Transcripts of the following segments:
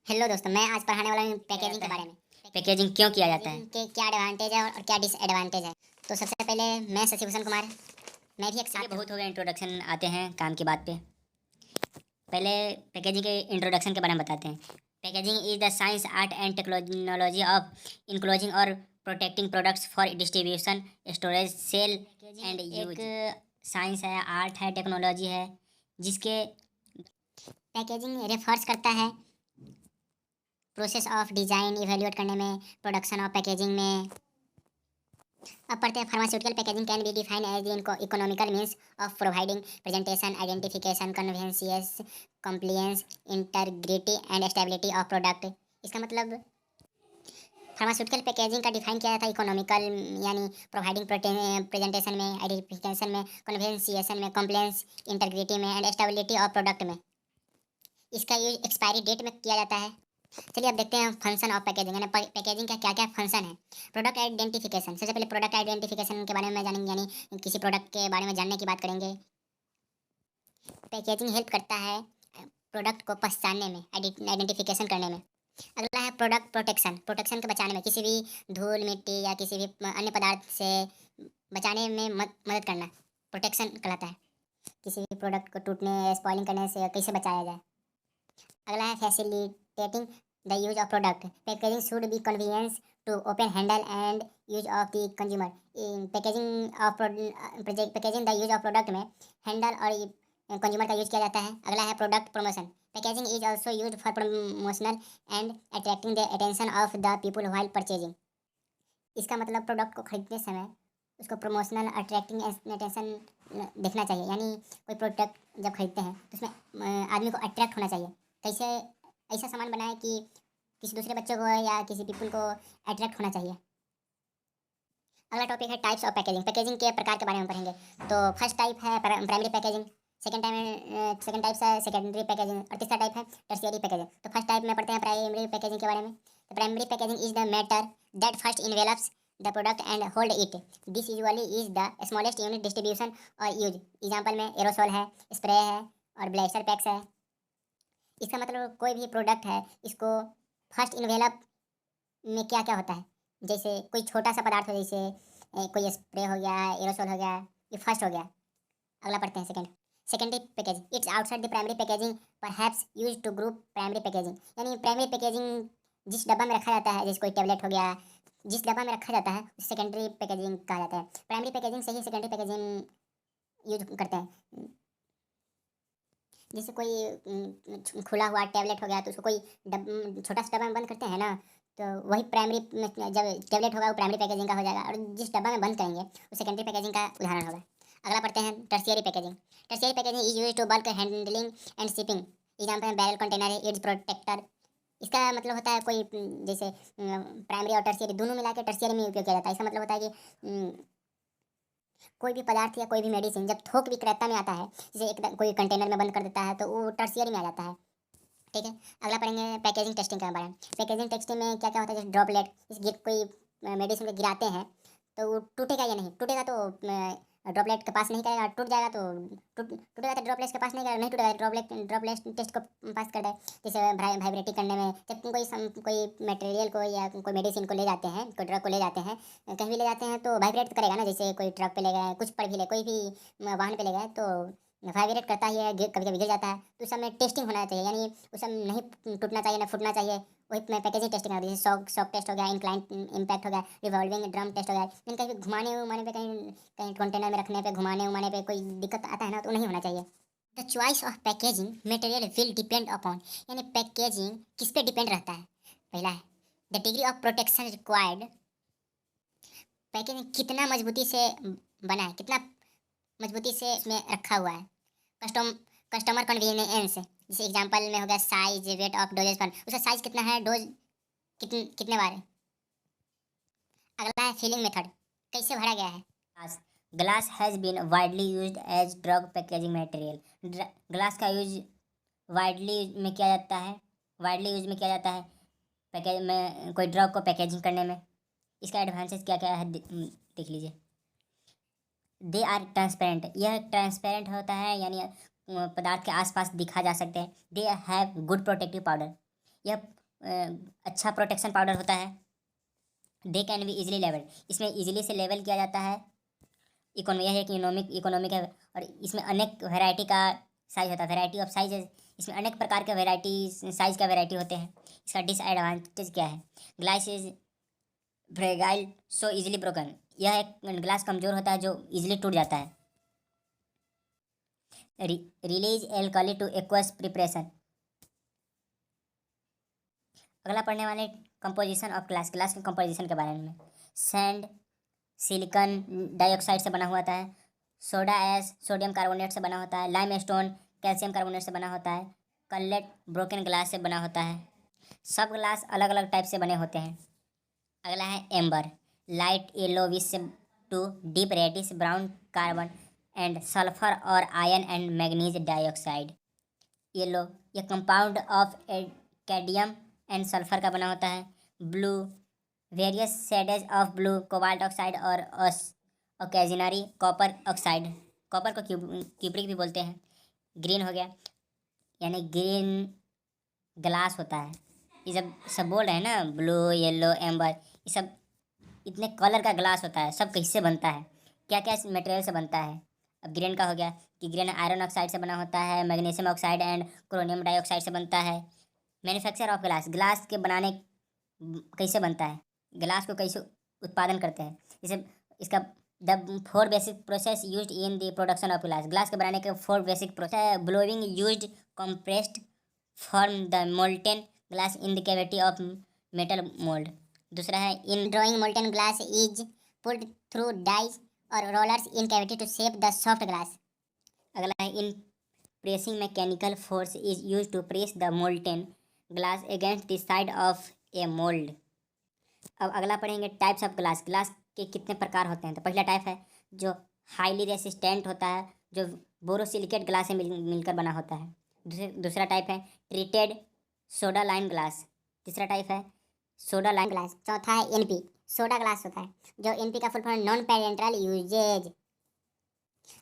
Hello दोस्तों, मैं आज पढ़ाने वाला हूँ पैकेजिंग के बारे में। पैकेजिंग क्यों किया जाता है? पैकेजिंग के क्या एडवांटेज है और क्या डिसएडवांटेज है। तो सबसे पहले मैं शशिभूषण कुमार, मैं भी एक चलिए छात्र हूँ। बहुत हो गया इंट्रोडक्शन, आते हैं काम की बात पे। पहले पैकेजिंग के इंट्रोडक्शन के बारे में बताते हैं। Packaging is the science art and technology of enclosing और protecting products for distribution, storage, sale and use. एक साइंस है, आर्ट है, टेक्नोलॉजी है, जिसके पैकेजिंग रेफर्स करता है प्रोसेस ऑफ डिज़ाइन इवेल्युएट करने में, प्रोडक्शन ऑफ पैकेजिंग में। अब पढ़ते हैं pharmaceutical packaging can be define as the economical means of providing presentation, identification, convenience, compliance, integrity and stability of product. इसका मतलब फार्मास्यूटिकल पैकेजिंग का डिफाइन किया जाता है इकोनॉमिकल, यानी प्रोवाइडिंग प्रेजेंटेशन में, आइडेंटिफिकेशन में, कन्वेंसिएशन में, कंप्लेंस, इंटीग्रिटी में एंड स्टेबिलिटी ऑफ प्रोडक्ट में। इसका यूज एक्सपायरी डेट में किया जाता है। चलिए अब देखते हैं फंक्शन ऑफ पैकेजिंग, यानी पैकेजिंग का क्या क्या फंक्शन है। प्रोडक्ट आइडेंटिफिकेशन, सबसे पहले प्रोडक्ट आइडेंटिफिकेशन के बारे में जानेंगे, यानी किसी प्रोडक्ट के बारे में जानने की बात करेंगे। पैकेजिंग हेल्प करता है प्रोडक्ट को पहचानने में, आइडेंटिफिकेशन करने में। अगला है प्रोडक्ट प्रोटेक्शन, प्रोटेक्शन के बचाने में, किसी भी धूल मिट्टी या किसी भी अन्य पदार्थ से बचाने में मदद करना प्रोटेक्शन कहलाता है। किसी भी प्रोडक्ट को टूटने, स्पॉइलिंग करने से कैसे बचाया जाए। अगला है facilitating the use of product, packaging should be convenience to open handle and use of the consumer. Packaging the use of product में हैंडल और कंज्यूमर का यूज किया जाता है। अगला है product promotion, packaging is also use for promotional and attracting the attention of the people while purchasing. इसका मतलब प्रोडक्ट को खरीदते समय उसको प्रमोशनल अट्रैक्टिंग अटेंशन देखना चाहिए, यानी कोई प्रोडक्ट जब खरीदते हैं तो उसमें आदमी को अट्रैक्ट होना चाहिए। कैसे ऐसा सामान बनाए कि किसी दूसरे बच्चे को या किसी पीपल को अट्रैक्ट होना चाहिए। अगला टॉपिक है टाइप्स ऑफ पैकेजिंग, पैकेजिंग के प्रकार के बारे में पढ़ेंगे। तो फर्स्ट टाइप है प्राइमरी पैकेजिंग, सेकंड टाइप है सेकेंडरी पैकेजिंग और तीसरा टाइप है टर्शियरी पैकेजिंग। तो फर्स्ट टाइप में पढ़ते हैं प्राइमरी पैकेजिंग के बारे में। तो primary packaging is the matter that first envelopes the product and hold it. This usually is the smallest unit distribution और यूज। एग्जाम्पल में एरोसोल है, स्प्रे है और ब्लास्टर पैक्स है। इसका मतलब कोई भी प्रोडक्ट है, इसको फर्स्ट इन्वेलप में क्या क्या होता है, जैसे कोई छोटा सा पदार्थ हो, जैसे कोई स्प्रे हो गया, एरोसोल हो गया, ये फर्स्ट हो गया। अगला पढ़ते हैं secondary packaging, it's outside the primary packaging perhaps use to group primary packaging. यानी प्राइमरी पैकेजिंग जिस डब्बा में रखा जाता है, जैसे कोई टेबलेट हो गया, जिस डब्बा में रखा जाता है उसे सेकेंडरी पैकेजिंग कहा जाता है। प्राइमरी पैकेजिंग से ही सेकेंडरी पैकेजिंग यूज करते हैं। जैसे कोई खुला हुआ टैबलेट हो गया तो उसको कोई छोटा सा डब्बा में बंद करते हैं ना, तो वही प्राइमरी जब टैबलेट होगा वो प्राइमरी पैकेजिंग का हो जाएगा, और जिस डब्बा में बंद करेंगे वो सेकेंडरी पैकेजिंग का उदाहरण होगा। अगला पढ़ते हैं tertiary packaging, tertiary packaging is use to bulk handling and shipping. Example है बैरल कंटेनर, इज प्रोटेक्टर। इसका मतलब होता है कोई जैसे प्राइमरी और टर्शियरी दोनों मिला के टर्शियरी में उपयोग किया जाता है। इसका मतलब होता है कि कोई भी पदार्थ या कोई भी मेडिसिन जब थोक विक्रेता में आता है, जैसे एक कोई कंटेनर में बंद कर देता है, तो वो टर्शियरी में आ जाता है। ठीक है, अगला पढ़ेंगे पैकेजिंग टेस्टिंग के बारे में। पैकेजिंग टेस्टिंग में क्या क्या होता है, जैसे ड्रॉपलेट, इस कोई मेडिसिन को गिराते हैं तो वो टूटेगा या नहीं, टूटेगा तो ड्रॉपलेट के पास नहीं करेगा, टूट जाएगा तो टूटेगा तो ड्रॉपलेट के पास नहीं करेगा, नहीं टूटेगा ड्रॉपलेट टेस्ट को पास कर दे। जैसे वाइब्रेटिंग करने में जब कोई मटेरियल को या कोई मेडिसिन को ले जाते हैं, कोई ड्रग को ले जाते हैं, कहीं भी ले जाते हैं तो वाइब्रेट करेगा ना। जैसे कोई ट्रक पे ले गए, कुछ पर भी ले, कोई भी वाहन पे ले गए तो वाइब्रेट करता ही है, कभी कभी गिर जाता है, तो उस समय टेस्टिंग होना चाहिए, यानी उस समय नहीं टूटना चाहिए, ना फूटना चाहिए। वही में पैकेजिंग टेस्टिंग होती है, शॉक टेस्ट हो गया, इंक्लाइन इम्पैक्ट हो गया, रिवॉल्विंग ड्रम टेस्ट हो गया। इन कहीं घुमाने उमाने पे, कहीं कहीं कंटेनर में रखने पे, घुमाने उमाने पे कोई दिक्कत आता है ना, तो नहीं होना चाहिए। The choice of packaging material will depend upon, यानी पैकेजिंग किस पे डिपेंड रहता है। पहला है the degree of protection required, packaging कितना मजबूती से बना है, कितना मजबूती से इसमें रखा हुआ है। कस्टम कस्टमर कन्वीनियंस, जैसे एग्जांपल में हो गया साइज, वेट ऑफ डोजेज पर, उसका साइज कितना है, डोज कितने बार है। अगला है फिलिंग मेथड, कैसे भरा गया है। Glass glass has been widely used as drug packaging material. Glass का यूज वाइडली में किया जाता है, पैकेज में कोई ड्रग को पैकेजिंग करने में। इसका एडवांटेज क्या क्या है, देख लीजिए। दे आर ट्रांसपेरेंट, यह ट्रांसपेरेंट होता है, यानी पदार्थ के आसपास दिखा जा सकते हैं। They have good protective powder, यह अच्छा प्रोटेक्शन पाउडर होता है। They can be easily level, इसमें इजीली से लेवल किया जाता है। इकोनॉमी, यह एक इकोनॉमिक है और इसमें अनेक वैरायटी का साइज होता है, वैरायटी ऑफ साइजेस, इसमें अनेक प्रकार के वैरायटी साइज का वैरायटी होते हैं। इसका डिसएडवांटेज क्या है? Glass is fragile so easily broken, यह एक ग्लास कमज़ोर होता है जो इजीली टूट जाता है। Release alkali two aqueous preparation, अगला पढ़ने वाले कंपोजिशन ऑफ ग्लास, ग्लास के कंपोजिशन के बारे में। सैंड सिलिकॉन डाइऑक्साइड से बना हुआ होता है। सोडा ऐश सोडियम कार्बोनेट से बना होता है। लाइम स्टोन कैल्शियम कार्बोनेट से बना होता है। कलेट ब्रोकन ग्लास से बना होता है। सब ग्लास अलग अलग टाइप से बने होते हैं। अगला है amber, light yellowish to deep reddish brown carbon and sulphur और iron and manganese dioxide. Yellow, यह compound of cadmium and sulphur का बना होता है। Blue, various shades of blue cobalt oxide और ओकेजनरी कॉपर ऑक्साइड, कॉपर को cupric भी बोलते हैं। ग्रीन हो गया, यानी ग्रीन ग्लास होता है। ये जब सब बोल रहे हैं ना, ब्लू येलो एम्बर, ये सब इतने कलर का ग्लास होता है। सब किससे बनता है, क्या क्या मटेरियल से बनता है? अब ग्रेन का हो गया कि ग्रेन आयरन ऑक्साइड से बना होता है, magnesium oxide and chromium dioxide से बनता है। मैन्युफैक्चर ऑफ ग्लास, ग्लास के बनाने कैसे बनता है, ग्लास को कैसे उत्पादन करते हैं? जैसे इसका the 4 basic process used in the production of glass, glass के बनाने के 4 basic process. Blowing used compressed form the molten glass in the cavity of metal mould. दूसरा है in drawing molten glass is put through dies और rollers in cavity to shape the soft glass. अगला है in pressing mechanical force is use to press the molten glass against the side of a mould. अब अगला पढ़ेंगे types of glass, glass के कितने प्रकार होते हैं। तो पहला टाइप है जो हाईली रेसिस्टेंट होता है, जो बोरोसिलिकेट ग्लास से मिलकर बना होता है। दूसरा टाइप है ट्रीटेड सोडा लाइम ग्लास। तीसरा टाइप है सोडा लाइम ग्लास। चौथा है एनपी, सोडा ग्लास होता है, जो एनपी का full form non parental usages.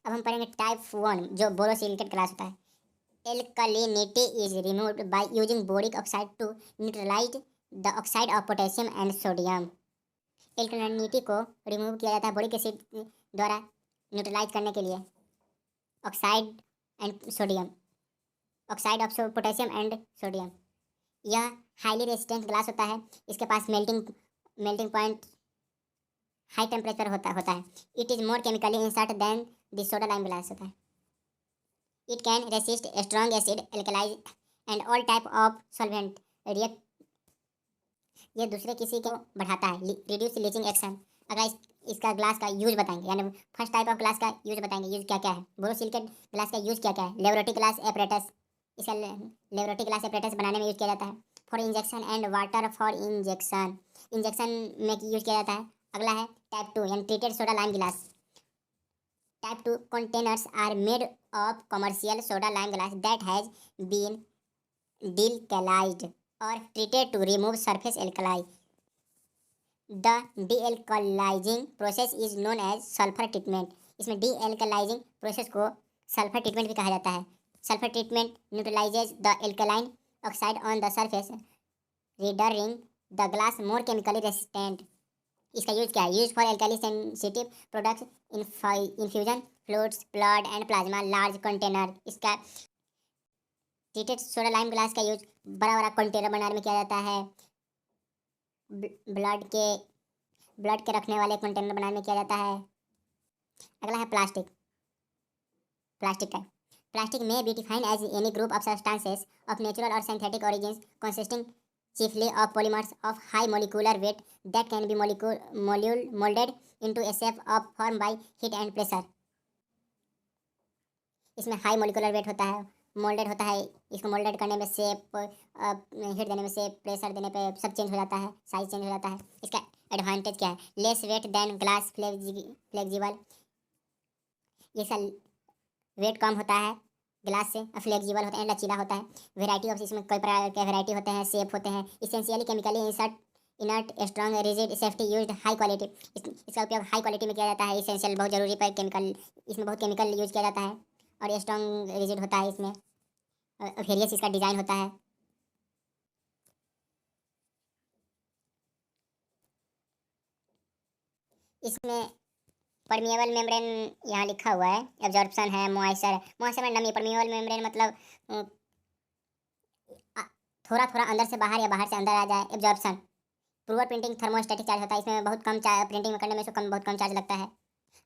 अब हम पढ़ेंगे टाइप 1 जो बोरोसिलिकेट ग्लास होता है। Alkalinity is removed by using boric oxide to neutralize the oxide of potassium and sodium. Alkalinity को रिमूव किया जाता है बोरिक एसिड द्वारा न्यूट्रलाइज करने के लिए oxide and sodium, oxide of potassium and sodium. यह हाईली रेजिस्टेंट ग्लास होता है, इसके पास मेल्टिंग पॉइंट हाई टेम्परेचर होता है। It is more chemically insert then the soda lime glass होता है। It can resist strong acid, alkalis and all type of solvent react। ये दूसरे किसी को बढ़ाता है, रिड्यूस लीचिंग एक्शन। अगर इसका ग्लास का यूज बताएंगे, यानी फर्स्ट टाइप ऑफ ग्लास का यूज बताएंगे, यूज क्या क्या है। बोरोसिलिकेट ग्लास का यूज क्या क्या है। लेबोरेटरी ग्लास एपरेटस, इसका लेबोरेटरी ग्लास एपरेटस बनाने में यूज किया जाता है। For injection and water for injection, injection में यूज किया जाता है। अगला है टाइप 2 यानी treated soda lime glass. Type 2 containers are made of commercial soda lime glass that has been dealkalized or treated to remove surface alkali. The dealkalizing process is known as sulfur treatment। इसमें dealkalizing process को sulphur treatment भी कहा जाता है। Sulphur treatment neutralizes the alkaline oxide on the surface, rendering the glass more chemically resistant। इसका use क्या है। Use for alkali sensitive products, infusion fluids, blood and plasma, large container. इसका treated soda lime glass का use बड़ा बड़ा container बनाने में किया जाता है। ब्लड के रखने वाले कंटेनर बनाने में किया जाता है। अगला है plastic type. Plastic may be defined as any group of substances of natural और synthetic origin consisting chiefly of polymers of high molecular weight that can be molded into a shape of form by heat and pressure। इसमें high molecular weight होता है, moulded होता है। इसको moulded करने में shape, heat देने में शेप, प्रेशर देने पे सब चेंज हो जाता है, साइज चेंज हो जाता है। इसका एडवांटेज क्या है। Less weight then glass, flexible, ये सब वेट कम होता है ग्लास से, फ्लेक्सिबल होता है, लचीला होता है। वेराइटी ऑफ, इसमें कई प्रकार के वेराइटी होते हैं, शेप होते हैं। Essentially chemically inert strong rigid safety used high quality. इसका उपयोग हाई क्वालिटी में किया जाता है। इसेंशियल बहुत जरूरी पर केमिकल, इसमें बहुत केमिकल यूज किया जाता है। और स्ट्रॉन्ग रिजिड होता है इसमें। वेरियस इसका डिज़ाइन होता है। इसमें परमिएबल मेम्ब्रेन यहाँ लिखा हुआ है, एब्जॉर्प्शन है, मॉइस्चर में नमी। परमिएबल मेम्ब्रेन मतलब थोड़ा थोड़ा अंदर से बाहर या बाहर से अंदर आ जाए। Absorption poor printing thermostatic charge होता है, इसमें बहुत कम प्रिंटिंग में करने में बहुत कम चार्ज लगता है।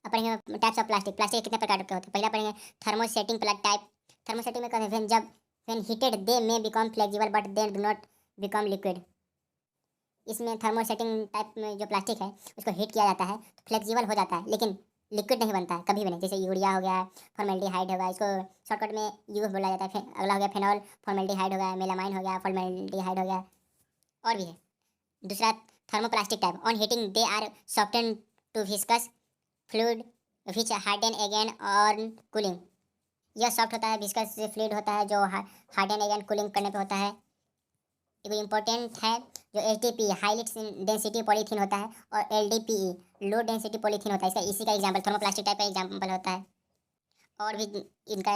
अब पढ़ेंगे टाइप्स ऑफ प्लास्टिक। प्लास्टिक कितने प्रकार के होते हैं, पहला पढ़ेंगे थर्मोसेटिंग टाइप। थर्मोसेटिंग में कहते हैं जब when heated they may become flexible but then do not become liquid. इसमें थर्मोसेटिंग टाइप में जो प्लास्टिक है उसको हीट किया जाता है तो फ्लेक्सिबल हो जाता है, लेकिन लिक्विड नहीं बनता है कभी भी नहीं। जैसे यूरिया हो गया, फॉर्मेल्डिहाइड हो गया, इसको शॉर्टकट में यू बोला जाता है। फिर अगला हो गया फेनॉल फॉर्मेल्डिहाइड हो गया, मेलामाइन हो गया, फॉर्मेल्डिहाइड हो गया, और भी है। दूसरा thermoplastic type, on heating they are soften to viscous fluid which harden again on cooling. यह सॉफ्ट होता है, विस्कस फ्लूइड होता है जो हार्डन अगेन कूलिंग करने पे होता है। एक इम्पोर्टेंट है जो HDPE हाई डेंसिटी पॉलीथीन होता है, और LDPE लो डेंसिटी पॉलीथीन होता है। इसका इसी का एग्जाम्पल थर्मोप्लास्टिक टाइप का एग्जाम्पल होता है। और भी इनका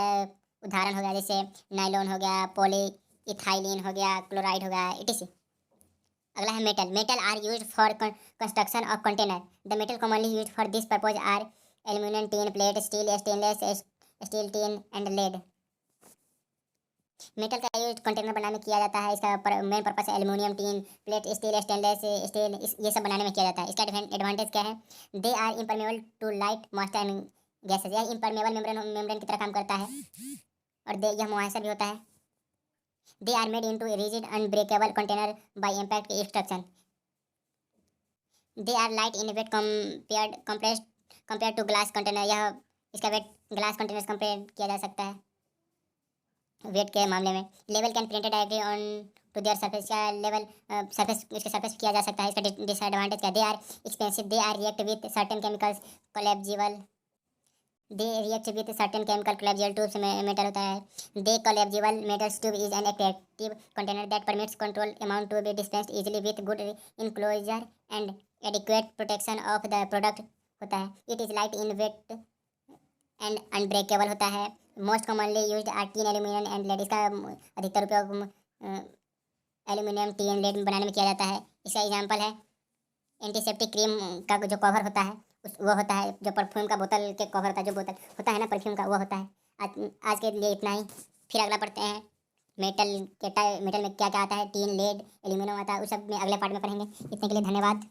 उदाहरण हो गया जैसे नाइलॉन हो गया, पॉली इथाइलिन हो गया, क्लोराइड हो गया, etc। अगला है metal. Metal are use for construction of container. The metal commonly use for this purpose are aluminium, tin, plate, steel, stainless steel, tin and lead. Metal का use container बनाने में किया जाता है। इसका main purpose aluminium, tin, plate, steel, stainless steel, ये सब बनाने में किया जाता है। इसका एडवांटेज क्या है, they are impermeable to light moisture and gases. यह इम्परमेबल मेम्ब्रेन की तरह काम करता है, और यह मुआयसर भी होता है। They are made into rigid unbreakable container by impact extrusion. They are light in weight compare to glass container. यह इसका वेट ग्लास कंटेनर से कंपेयर किया जा सकता है वेट के मामले में। लेवल can printed directly on to their surface. का लेवल सरफेस इसके सरफेस किया जा सकता है। इसका डिसएडवांटेज क्या, they are expensive, they are react with certain chemicals collapsible. They react with certain chemical collapsible tubes में मेटल होता है। The collapsible metals tube is an active container that permits control amount to be dispensed easily with good enclosure and adequate protection of the product होता है। It is light in weight and unbreakable होता है। Most commonly used are tin, aluminium and lead. इसका अधिकतर उपयोग aluminium, tin, lead बनाने में किया जाता है। इसका एग्जांपल है एंटीसेप्टिक क्रीम का जो कवर होता है वो होता है, जो परफ्यूम का बोतल के कवर होता है, जो बोतल होता है ना परफ्यूम का, वो होता है। आज के लिए इतना ही। फिर अगला पढ़ते हैं मेटल में क्या क्या आता है, टीन, लेड, एल्यूमिनियम आता है, उस सब में अगले पार्ट में पढ़ेंगे। इतने के लिए धन्यवाद।